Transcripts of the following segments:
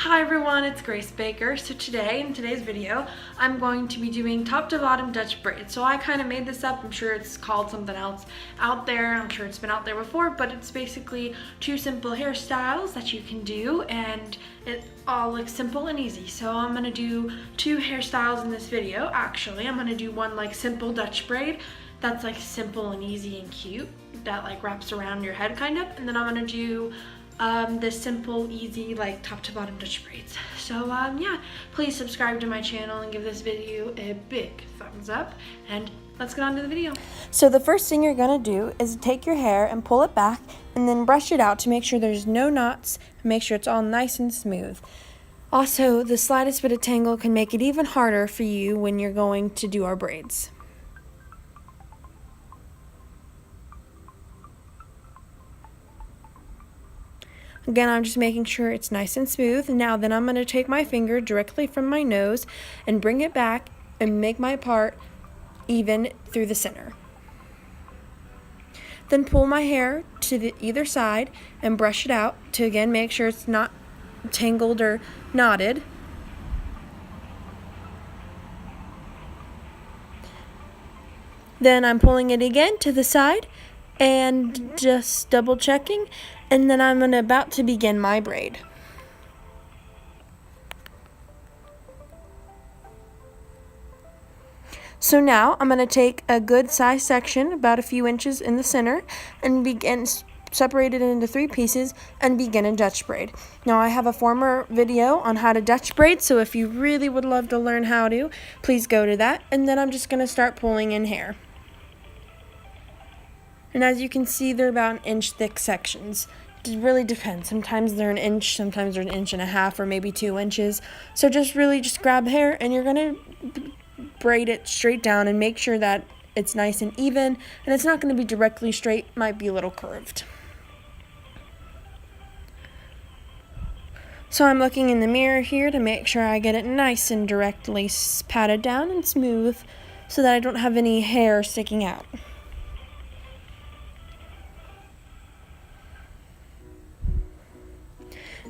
Hi everyone, it's Grace Baker. So today, in today's video, I'm going to be doing top to bottom Dutch braids. So I kind of made this up. I'm sure it's called something else out there. I'm sure it's been out there before, but it's basically two simple hairstyles that you can do, and it all looks simple and easy. So I'm gonna do two hairstyles in this video. Actually, I'm gonna do one like simple Dutch braid that's like simple and easy and cute, that like wraps around your head kind of, and then I'm gonna do this simple, easy, like top to bottom Dutch braids. So yeah, please subscribe to my channel and give this video a big thumbs up, and let's get on to the video. So the first thing you're gonna do is take your hair and pull it back and then brush it out to make sure there's no knots and make sure it's all nice and smooth. Also, the slightest bit of tangle can make it even harder for you when you're going to do our braids. Again, I'm just making sure it's nice and smooth. Now then I'm going to take my finger directly from my nose and bring it back and make my part even through the center. Then pull my hair to the either side and brush it out to again make sure it's not tangled or knotted. Then I'm pulling it again to the side and just double checking, and then I'm about to begin my braid. So now I'm going to take a good size section, about a few inches in the center, and begin separate it into three pieces and begin a Dutch braid. Now I have a former video on how to Dutch braid, so if you really would love to learn how to, please go to that. And then I'm just going to start pulling in hair. And as you can see, they're about an inch thick sections. It really depends. Sometimes they're an inch, sometimes they're an inch and a half, or maybe 2 inches. So just grab hair and you're going to braid it straight down and make sure that it's nice and even, and it's not going to be directly straight, might be a little curved. So I'm looking in the mirror here to make sure I get it nice and directly patted down and smooth so that I don't have any hair sticking out.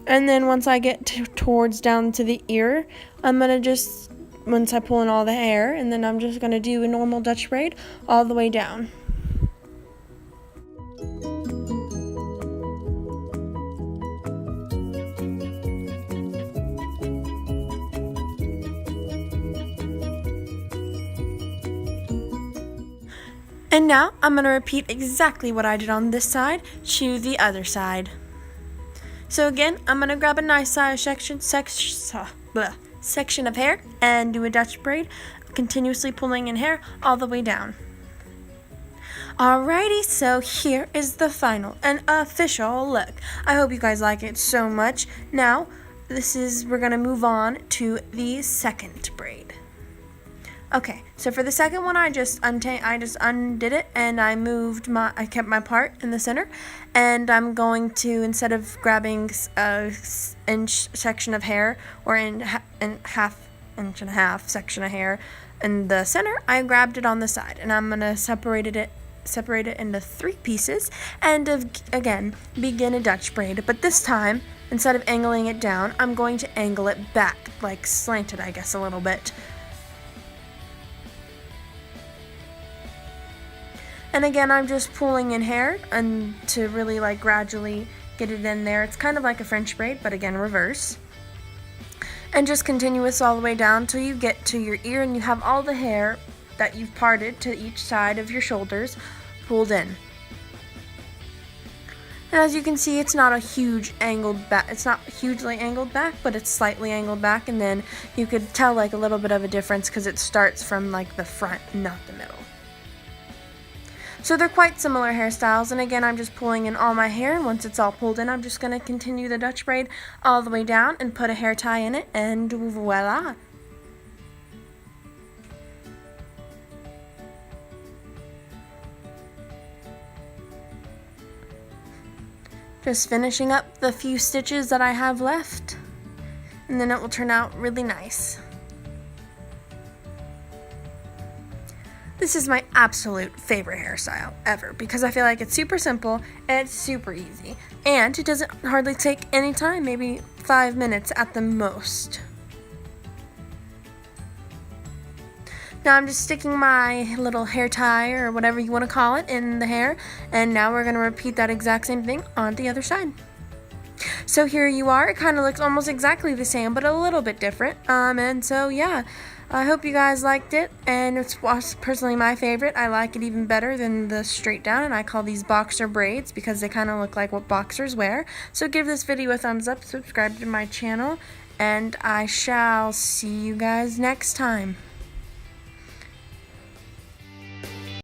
And then once I get towards down to the ear, I'm going to once I pull in all the hair, and then I'm just going to do a normal Dutch braid all the way down. And now I'm going to repeat exactly what I did on this side to the other side. So again, I'm going to grab a nice size section of hair and do a Dutch braid, continuously pulling in hair all the way down. Alrighty, so here is the final and official look. I hope you guys like it so much. Now, we're going to move on to the second braid. Okay, so for the second one, I just undid it, and I kept my part in the center, and I'm going to, instead of grabbing a inch section of hair or half inch and a half section of hair in the center, I grabbed it on the side, and I'm gonna separate it into three pieces, and again begin a Dutch braid. But this time, instead of angling it down, I'm going to angle it back, like slanted, I guess, a little bit. And again, I'm just pulling in hair and to really gradually get it in there. It's kind of like a French braid, but again, reverse. And just continuous all the way down till you get to your ear and you have all the hair that you've parted to each side of your shoulders pulled in. And as you can see, it's not a huge angled back. It's not hugely angled back, but it's slightly angled back. And then you could tell a little bit of a difference because it starts from the front, not the middle. So they're quite similar hairstyles, and again, I'm just pulling in all my hair, and once it's all pulled in, I'm just going to continue the Dutch braid all the way down and put a hair tie in it, and voila! Just finishing up the few stitches that I have left, and then it will turn out really nice. The This is my absolute favorite hairstyle ever because I feel like it's super simple and it's super easy. And it doesn't hardly take any time, maybe 5 minutes at the most. Now I'm just sticking my little hair tie or whatever you want to call it in the hair, and now we're going to repeat that exact same thing on the other side. So here you are. It kind of looks almost exactly the same, but a little bit different. And so yeah, I hope you guys liked it, and it's personally my favorite. I like it even better than the straight down, and I call these boxer braids because they kind of look like what boxers wear. So give this video a thumbs up, subscribe to my channel, and I shall see you guys next time.